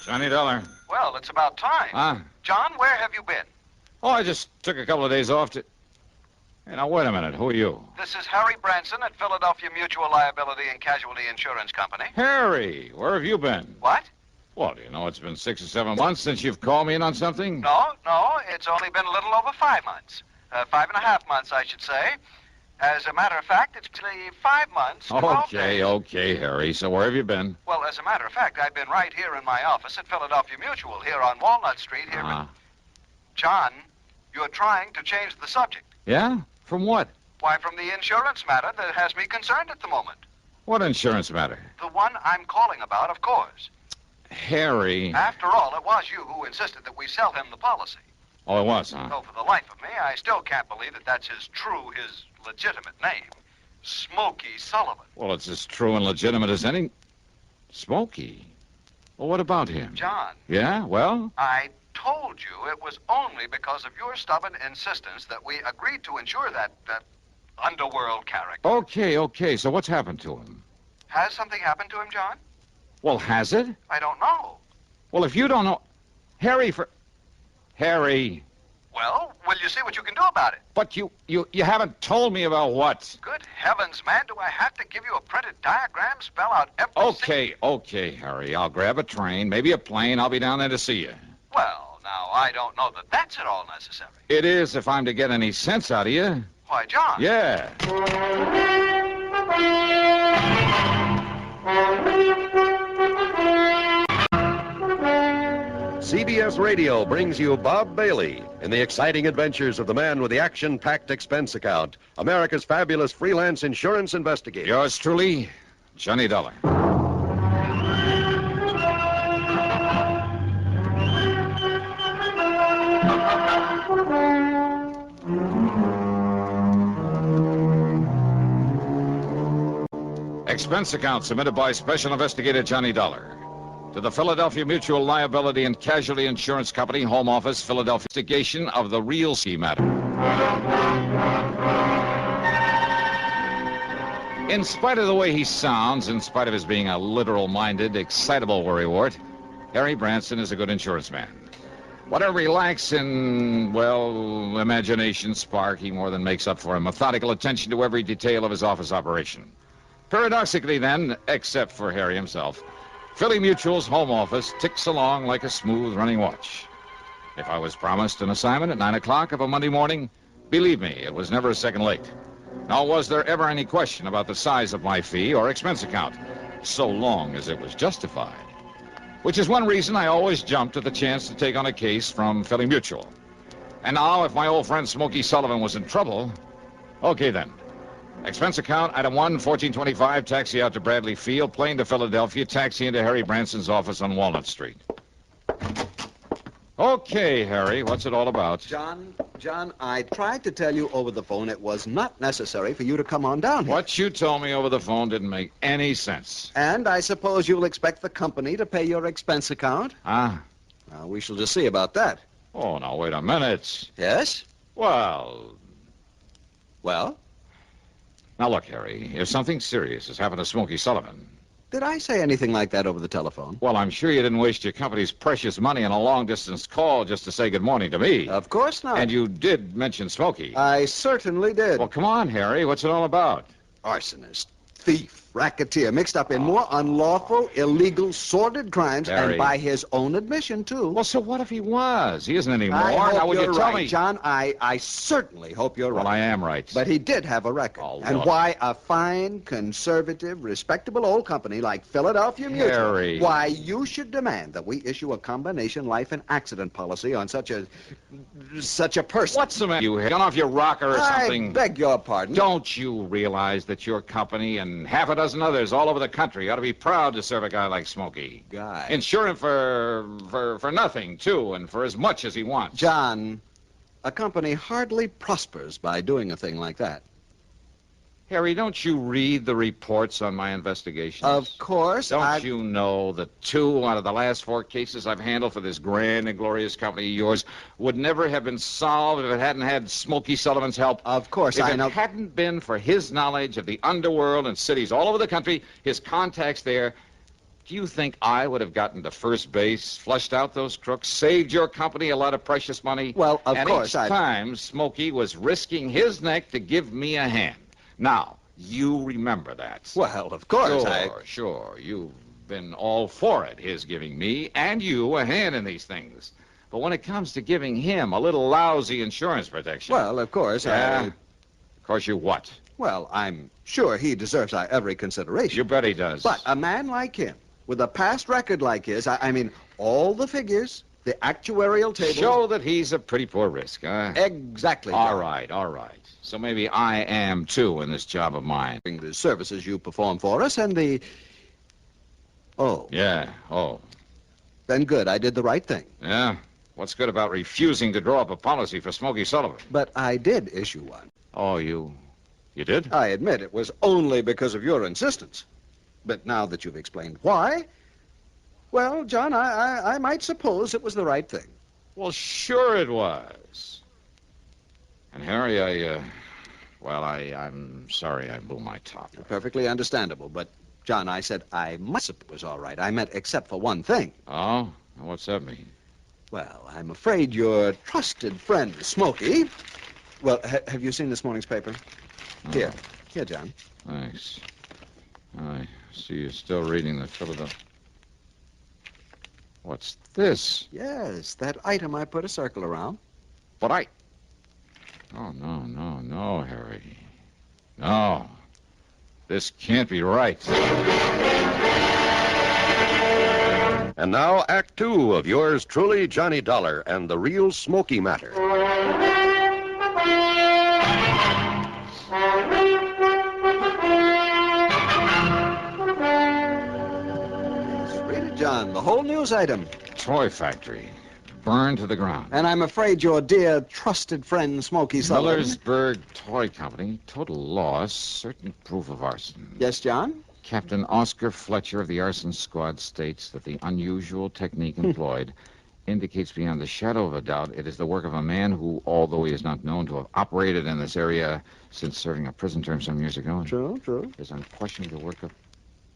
Johnny Dollar. Well, it's about time. Huh? John, where have you been? Oh, I just took a couple of days off to... Hey, now, wait a minute. Who are you? This is Harry Branson at Philadelphia Mutual Liability and Casualty Insurance Company. Harry, where have you been? What? Well, do you know it's been 6 or 7 months since you've called me in on something? No, it's only been a little over 5 months. 5.5 months, I should say. As a matter of fact, it's actually 5 months. 12 days. Okay, Harry. So where have you been? Well, as a matter of fact, I've been right here in my office at Philadelphia Mutual, here on Walnut Street. Here. John, you're trying to change the subject. Yeah? From what? Why, from the insurance matter that has me concerned at the moment. What insurance matter? The one I'm calling about, of course. Harry. After all, it was you who insisted that we sell him the policy. Oh, it was, huh? Though for the life of me, I still can't believe that that's his legitimate name. Smokey Sullivan. Well, it's as true and legitimate as any... Smokey? Well, what about him? John. Yeah? Well? I told you it was only because of your stubborn insistence that we agreed to insure that underworld character. Okay. So what's happened to him? Has something happened to him, John? Well, has it? I don't know. Well, if you don't know... Harry. Well, will you see what you can do about it? But you haven't told me about what. Good heavens, man, do I have to give you a printed diagram, spell out every... Okay, Harry. I'll grab a train, maybe a plane. I'll be down there to see you. Well, now, I don't know that that's at all necessary. It is if I'm to get any sense out of you. Why, John. Yeah. CBS Radio brings you Bob Bailey in the exciting adventures of the man with the action-packed expense account, America's fabulous freelance insurance investigator. Yours truly, Johnny Dollar. Expense account submitted by Special Investigator Johnny Dollar to the Philadelphia Mutual Liability and Casualty Insurance Company, Home Office, Philadelphia. Investigation of the real ski matter. In spite of the way he sounds, in spite of his being a literal-minded, excitable worrywart, Harry Branson is a good insurance man. Whatever he lacks in, well, imagination spark, he more than makes up for in methodical attention to every detail of his office operation. Paradoxically, then, except for Harry himself, Philly Mutual's home office ticks along like a smooth-running watch. If I was promised an assignment at 9 o'clock of a Monday morning, believe me, it was never a second late. Nor was there ever any question about the size of my fee or expense account, so long as it was justified. Which is one reason I always jumped at the chance to take on a case from Philly Mutual. And now, if my old friend Smokey Sullivan was in trouble, okay then. Expense account, item 1, 1425, taxi out to Bradley Field, plane to Philadelphia, taxi into Harry Branson's office on Walnut Street. Okay, Harry, what's it all about? John, I tried to tell you over the phone it was not necessary for you to come on down here. What you told me over the phone didn't make any sense. And I suppose you'll expect the company to pay your expense account? Huh? We shall just see about that. Oh, now, wait a minute. Yes? Well... Now, look, Harry, if something serious has happened to Smokey Sullivan... Did I say anything like that over the telephone? Well, I'm sure you didn't waste your company's precious money on a long-distance call just to say good morning to me. Of course not. And you did mention Smokey. I certainly did. Well, come on, Harry. What's it all about? Arsonist, thief, racketeer, mixed up in more unlawful, illegal, sordid crimes, Harry. and by his own admission, too. Well, so what if he was? He isn't anymore. I Now, hope would you're you tell right, me? John. I certainly hope you're right. Well, I am right. But he did have a record. Oh, and look. why a fine, conservative, respectable old company like Philadelphia Mutual, Harry. why you should demand that we issue a combination life and accident policy on such a person. What's the matter? You gone off your rocker or something? I beg your pardon. Don't you realize that your company and half a dozen others all over the country ought to be proud to serve a guy like Smokey? Guy. Insure him for nothing, too, and for as much as he wants. John, a company hardly prospers by doing a thing like that. Harry, don't you read the reports on my investigations? Of course. Don't you know that 2 out of the last 4 cases I've handled for this grand and glorious company of yours would never have been solved if it hadn't had Smokey Sullivan's help? Of course, if I know. If it hadn't been for his knowledge of the underworld and cities all over the country, his contacts there, Do you think I would have gotten to first base, flushed out those crooks, saved your company a lot of precious money? Well, of course, each time, Smokey was risking his neck to give me a hand. Now, you remember that. Well, of course, Sure. You've been all for it, his giving me and you a hand in these things. But when it comes to giving him a little lousy insurance protection... Well, of course, Of course you what? Well, I'm sure he deserves our every consideration. You bet he does. But a man like him, with a past record like his, I mean, all the figures, the actuarial tables... Show that he's a pretty poor risk, huh? Exactly, John. All right. So maybe I am, too, in this job of mine. The services you perform for us and the... Oh. Yeah, Then good, I did the right thing. Yeah? What's good about refusing to draw up a policy for Smokey Sullivan? But I did issue one. Oh, you did? I admit it was only because of your insistence. But now that you've explained why, well, John, I might suppose it was the right thing. Well, sure it was. And Harry, I'm sorry I blew my top. Perfectly understandable, but, John, I said I must have it was all right. I meant except for one thing. Oh? What's that mean? Well, I'm afraid your trusted friend, Smokey... Well, have you seen this morning's paper? Here, John. Thanks. I see you're still reading the Philadelphia... What's this? Yes, that item I put a circle around. But Oh, no, Harry. No. This can't be right. And now, Act Two of yours truly, Johnny Dollar, and the real Smokey matter. Read it, John, the whole news item. Toy factory. Burned to the ground. And I'm afraid your dear trusted friend, Smokey Sullivan... Millersburg Toy Company. Total loss. Certain proof of arson. Yes, John? Captain Oscar Fletcher of the arson squad states that the unusual technique employed indicates beyond the shadow of a doubt it is the work of a man who, although he is not known to have operated in this area since serving a prison term some years ago... True. ...is unquestionably the work of...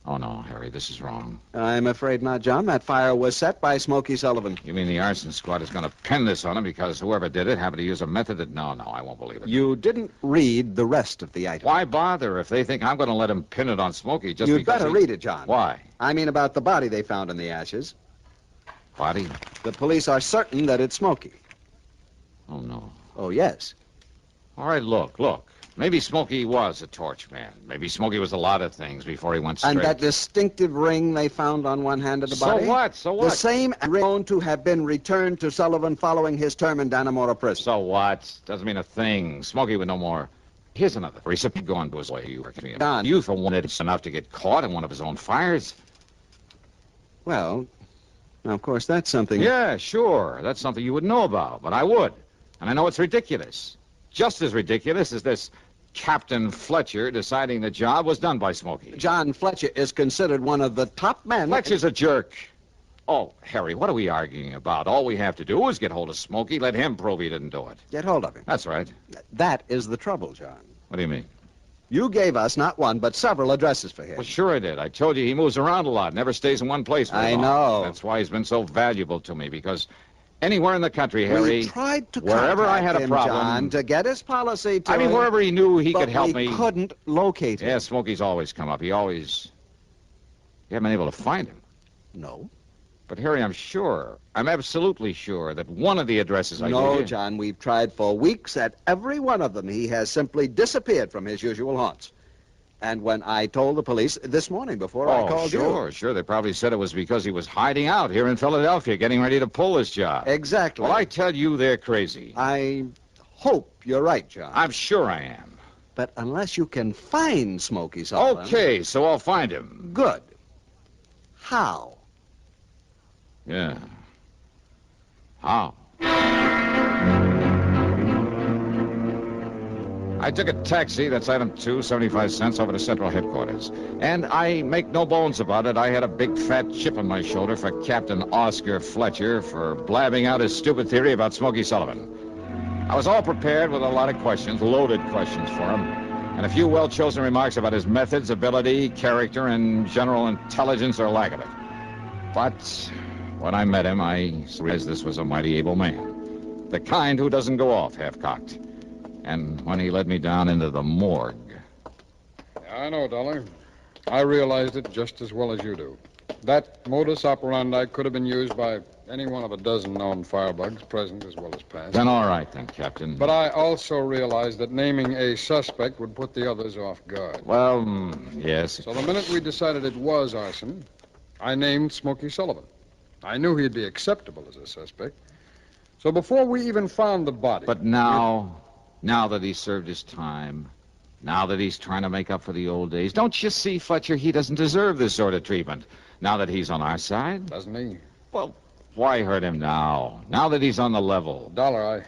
Oh, no, Harry, this is wrong. I'm afraid not, John. That fire was set by Smokey Sullivan. You mean the arson squad is going to pin this on him because whoever did it happened to use a method that... No, I won't believe it. You didn't read the rest of the item. Why bother if they think I'm going to let him pin it on Smokey just You'd because better read it, John. Why? I mean about the body they found in the ashes. Body? The police are certain that it's Smokey. Oh, no. Oh, yes. All right, look. Maybe Smokey was a torch man. Maybe Smokey was a lot of things before he went straight. And that distinctive ring they found on one hand of the body? So what? The same ring known to have been returned to Sullivan following his term in Dannemora prison. So what? Doesn't mean a thing. Smokey would know more. Here's another recipe going to his way. You working Don. You for one it's enough to get caught in one of his own fires. Well, now, of course, that's something... Yeah, sure. That's something you would know about, but I would. And I know it's ridiculous. Just as ridiculous as this Captain Fletcher deciding the job was done by Smokey. John Fletcher is considered one of the top men... Fletcher's a jerk. Oh, Harry, what are we arguing about? All we have to do is get hold of Smokey, let him prove he didn't do it. Get hold of him. That's right. That is the trouble, John. What do you mean? You gave us not one, but several addresses for him. Well, sure I did. I told you he moves around a lot, never stays in one place very long. I know. That's why he's been so valuable to me, because anywhere in the country, Harry, We tried to wherever I had a him, problem... John, to get his policy to... I mean, wherever he knew he could help me... But we couldn't locate him. Yeah, Smokey's always come up. You haven't been able to find him. No. But, Harry, I'm absolutely sure that one of the addresses I gave No, you... John, we've tried for weeks. At every one of them, he has simply disappeared from his usual haunts. And when I told the police this morning before I called you... Sure. They probably said it was because he was hiding out here in Philadelphia, getting ready to pull his job. Exactly. Well, I tell you, they're crazy. I hope you're right, John. I'm sure I am. But unless you can find Smokey Sullivan... Okay, so I'll find him. Good. How? Yeah. How? I took a taxi, that's item 2, 75 cents, over to Central Headquarters. And I make no bones about it, I had a big fat chip on my shoulder for Captain Oscar Fletcher for blabbing out his stupid theory about Smokey Sullivan. I was all prepared with a lot of questions, loaded questions for him, and a few well-chosen remarks about his methods, ability, character, and general intelligence or lack of it. But when I met him, I realized this was a mighty able man. The kind who doesn't go off half-cocked. And when he led me down into the morgue... Yeah, I know, Dollar. I realized it just as well as you do. That modus operandi could have been used by any one of a dozen known firebugs, present as well as past. Then all right, then, Captain. But I also realized that naming a suspect would put the others off guard. Well, yes. So the minute we decided it was arson, I named Smokey Sullivan. I knew he'd be acceptable as a suspect. So before we even found the body... But now that he's served his time, now that he's trying to make up for the old days, don't you see, Fletcher, he doesn't deserve this sort of treatment. Now that he's on our side? Doesn't he? Well, why hurt him now? Now that he's on the level. Dollar,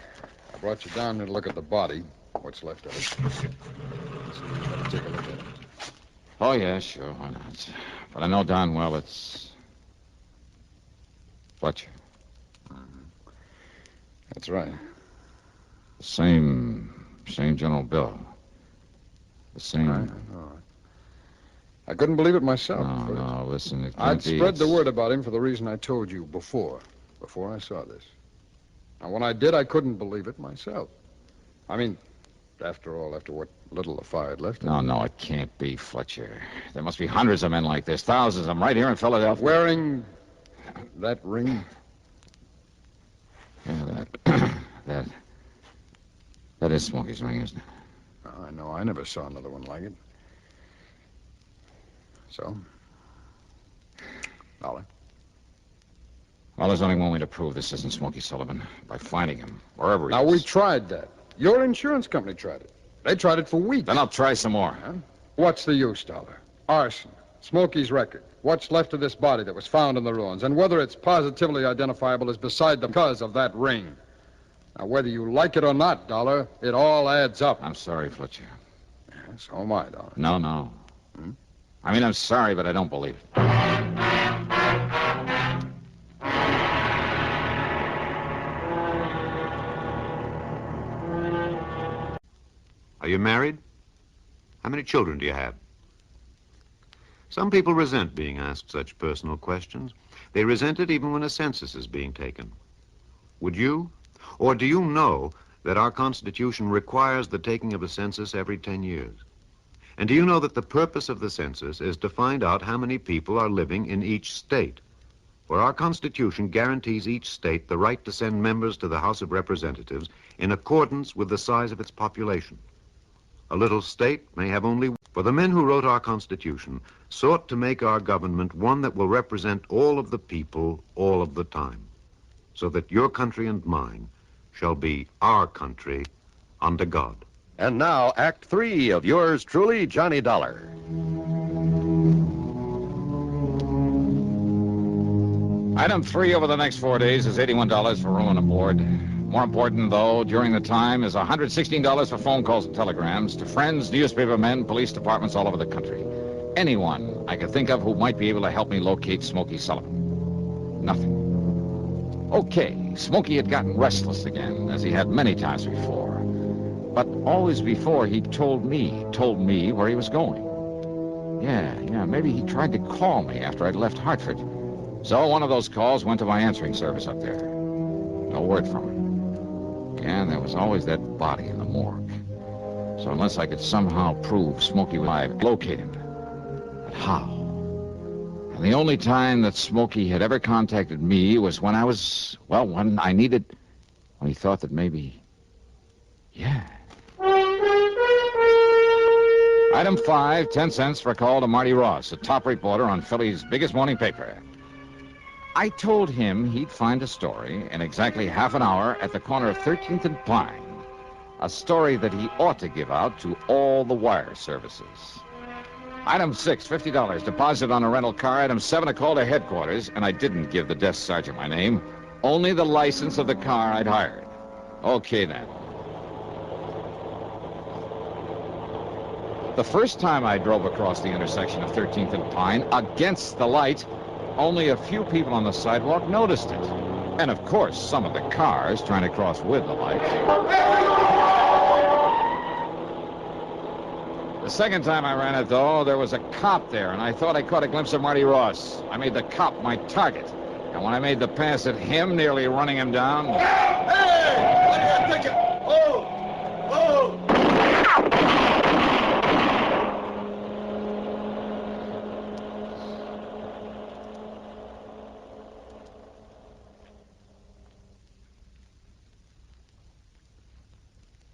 I brought you down here to look at the body. What's left of it. So you better take a look at it. Oh, yeah, sure, why not? But I know darn well it's... Fletcher. That's right. The same General Bill. The same... Right, I know. I couldn't believe it myself. No, listen, it can't I'd be. spread the word about him for the reason I told you before I saw this. Now, when I did, I couldn't believe it myself. I mean, after all, after what little the fire had left. No, it can't be, Fletcher. There must be hundreds of men like this, thousands of them right here in Philadelphia. Wearing that ring? Yeah, that is Smokey's ring, isn't it? Oh, I know. I never saw another one like it. So? Dollar? Well, there's only one way to prove this isn't Smokey Sullivan. By finding him, wherever he Now, is. we tried that. Your insurance company tried it. They tried it for weeks. Then I'll try some more. Huh? What's the use, Dollar? Arson. Smokey's record. What's left of this body that was found in the ruins. And whether it's positively identifiable is beside the cause of that ring. Now, whether you like it or not, Dollar, it all adds up. I'm sorry, Fletcher. Yeah, so am I, Dollar. No. I mean, I'm sorry, but I don't believe it. Are you married? How many children do you have? Some people resent being asked such personal questions. They resent it even when a census is being taken. Would you? Or do you know that our Constitution requires the taking of a census every 10 years? And do you know that the purpose of the census is to find out how many people are living in each state? For our Constitution guarantees each state the right to send members to the House of Representatives in accordance with the size of its population. A little state may have only... For the men who wrote our Constitution sought to make our government one that will represent all of the people all of the time, so that your country and mine shall be our country under God. And now, Act 3 of yours truly, Johnny Dollar. Item 3 over the next 4 days is $81 for room and board. More important, though, during the time is $116 for phone calls and telegrams to friends, newspaper men, police departments all over the country. Anyone I could think of who might be able to help me locate Smokey Sullivan. Nothing. Okay, Smokey had gotten restless again, as he had many times before. But always before, he told me where he was going. Yeah, maybe he tried to call me after I'd left Hartford. So one of those calls went to my answering service up there. No word from him. And there was always that body in the morgue. So unless I could somehow prove Smokey was alive, locate him. But how? And the only time that Smokey had ever contacted me was when when he thought that maybe, yeah. Item 5, 10 cents for a call to Marty Ross, a top reporter on Philly's biggest morning paper. I told him he'd find a story in exactly half an hour at the corner of 13th and Pine. A story that he ought to give out to all the wire services. Item 6, $50, deposit on a rental car. Item 7, a call to headquarters, and I didn't give the desk sergeant my name, only the license of the car I'd hired. Okay, then. The first time I drove across the intersection of 13th and Pine against the light, only a few people on the sidewalk noticed it. And, of course, some of the cars trying to cross with the light. The second time I ran it, though, there was a cop there, and I thought I caught a glimpse of Marty Ross. I made the cop my target. And when I made the pass at him, nearly running him down... Hey! What are you thinking? Oh! Oh!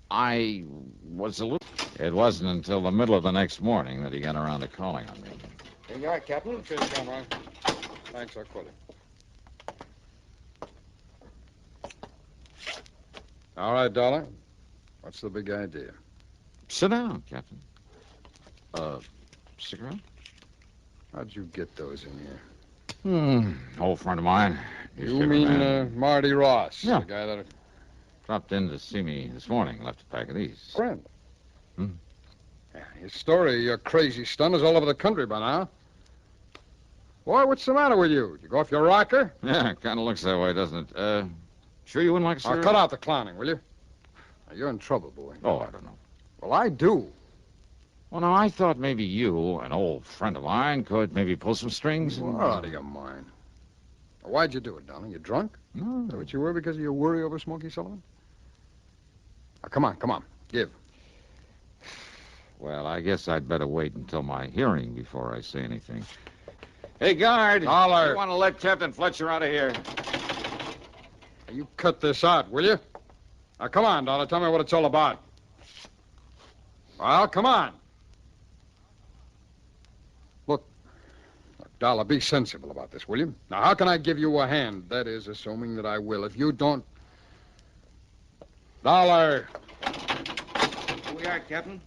I was a little... It wasn't until the middle of the next morning that he got around to calling on me. Here you are, Captain. Cheers, Conroy. Thanks, I'll quit it. All right, Dollar. What's the big idea? Sit down, Captain. Cigarette? How'd you get those in here? Old friend of mine. You mean Marty Ross? Yeah. The guy that... Dropped in to see me this morning. Left a pack of these. Friend. Hmm? Yeah, your story, your crazy stunt is all over the country by now. Boy, what's the matter with you? Did you go off your rocker? Yeah, kind of looks that way, doesn't it? Sure you wouldn't like a cigarette? Cut out the clowning, will you? Now, you're in trouble, boy. Oh, I don't know. Well, I do. Well, now, I thought maybe you, an old friend of mine, could maybe pull some strings. You're out of your mind. Now, why'd you do it, darling? You drunk? No. Is that what you were because of your worry over Smokey Sullivan? Now, come on. Give. Well, I guess I'd better wait until my hearing before I say anything. Hey, guard. Dollar. You want to let Captain Fletcher out of here? Now, you cut this out, will you? Now, come on, Dollar. Tell me what it's all about. Well, come on. Look, Dollar, be sensible about this, will you? Now, how can I give you a hand? That is, assuming that I will. If you don't... Dollar. Here we are, Captain.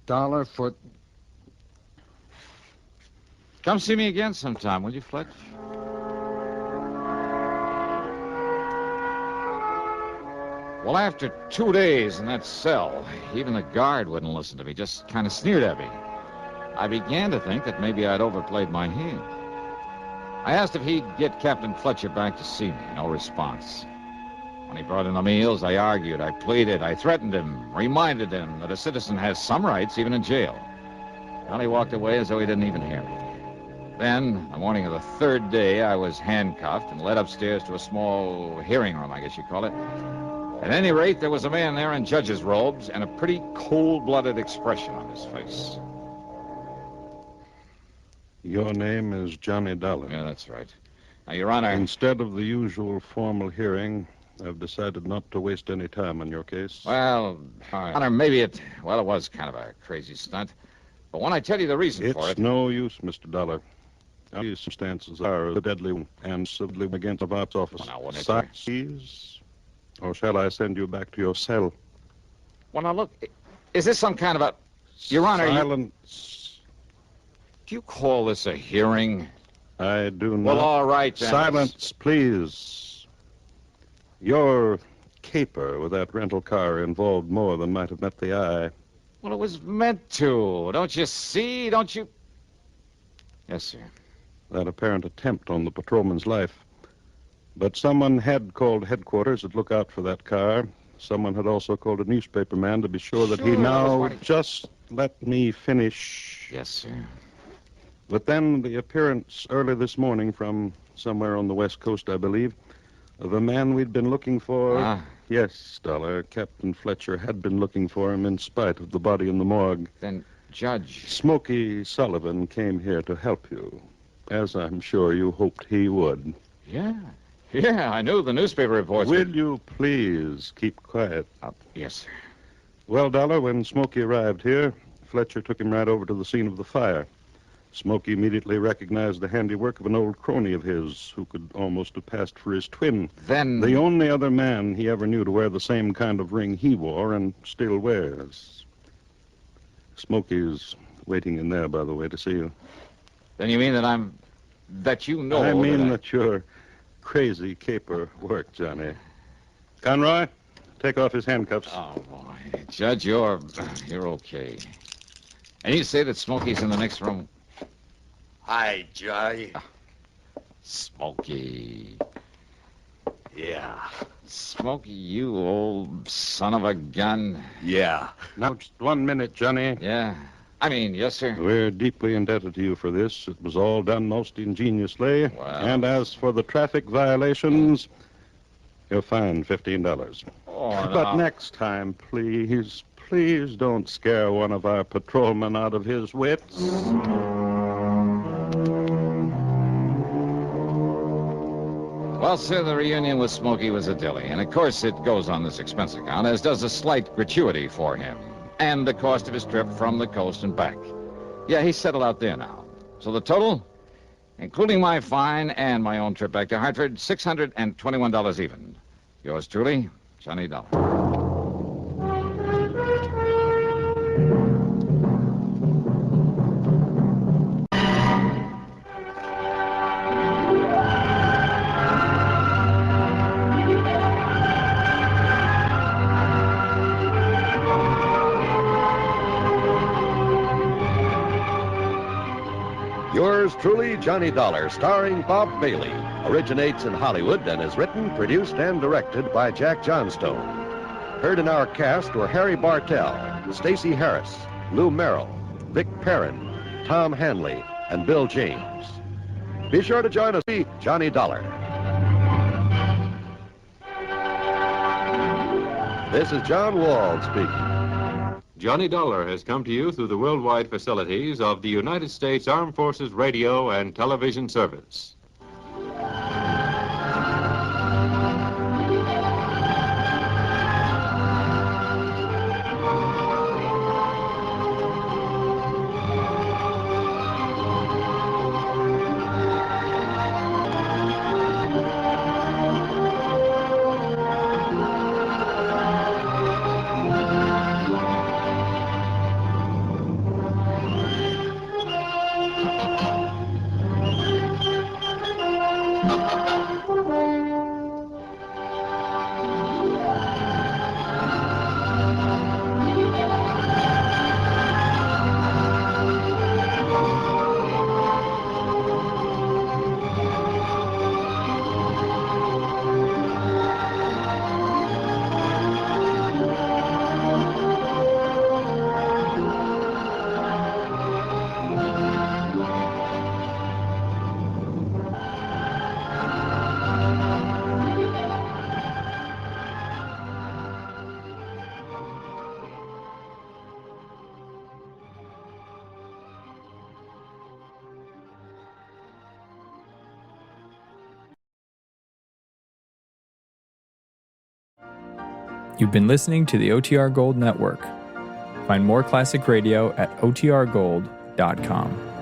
Dollar foot. Come see me again sometime, will you, Fletch? Well, after 2 days in that cell, even the guard wouldn't listen to me, just kind of sneered at me. I began to think that maybe I'd overplayed my hand. I asked if he'd get Captain Fletcher back to see me. No response. When he brought in the meals, I argued, I pleaded, I threatened him, reminded him that a citizen has some rights, even in jail. Well, he walked away as though he didn't even hear me. Then, the morning of the third day, I was handcuffed and led upstairs to a small hearing room, I guess you'd call it. At any rate, there was a man there in judge's robes and a pretty cold-blooded expression on his face. Your name is Johnny Dollar. Yeah, that's right. Now, Your Honor... Instead of the usual formal hearing, I've decided not to waste any time on your case. Well, Your Honor, maybe it was kind of a crazy stunt. But when I tell you the reason for it... It's no use, Mr. Dollar. These circumstances are the deadly and civilly against the Ops office. Well, now, wouldn't it, Sight, or shall I send you back to your cell? Well, now, look, is this some kind of a... Your Honor, Silence. Do you call this a hearing? I do not. Well, all right, then. Silence, please. Your caper with that rental car involved more than might have met the eye. Well, it was meant to. Don't you see? Don't you... Yes, sir. That apparent attempt on the patrolman's life. But someone had called headquarters to look out for that car. Someone had also called a newspaper man to be sure that he Sure, now... that's what Just let me finish. Yes, sir. But then the appearance early this morning from somewhere on the West Coast, I believe, of a man we'd been looking for. Ah. Yes, Dollar. Captain Fletcher had been looking for him in spite of the body in the morgue. Then, Judge... Smokey Sullivan came here to help you, as I'm sure you hoped he would. Yeah, I knew the newspaper reports... Will you please keep quiet? Yes, sir. Well, Dollar, when Smokey arrived here, Fletcher took him right over to the scene of the fire. Smokey immediately recognized the handiwork of an old crony of his who could almost have passed for his twin. Then... The only other man he ever knew to wear the same kind of ring he wore and still wears. Smokey's waiting in there, by the way, to see you. Then you mean that you know... I mean that your crazy caper worked, Johnny. Conroy, take off his handcuffs. Oh, boy. Judge, you're okay. And you say that Smokey's in the next room? Hi, Johnny. Smokey. Yeah. Smokey, you old son of a gun. Yeah. Now, just 1 minute, Johnny. Yeah. I mean, yes, sir. We're deeply indebted to you for this. It was all done most ingeniously. Wow. And as for the traffic violations, you're fined $15. Oh, But no. next time, please don't scare one of our patrolmen out of his wits. Well, sir, the reunion with Smokey was a dilly. And, of course, it goes on this expense account, as does a slight gratuity for him. And the cost of his trip from the coast and back. Yeah, he's settled out there now. So the total, including my fine and my own trip back to Hartford, $621 even. Yours truly, Johnny Dollar. Yours truly, Johnny Dollar, starring Bob Bailey, originates in Hollywood and is written, produced, and directed by Jack Johnstone. Heard in our cast were Harry Bartell, Stacey Harris, Lou Merrill, Vic Perrin, Tom Hanley, and Bill James. Be sure to join us, Johnny Dollar. This is John Wald speaking. Johnny Dollar has come to you through the worldwide facilities of the United States Armed Forces Radio and Television Service. You've been listening to the OTR Gold Network. Find more classic radio at otrgold.com.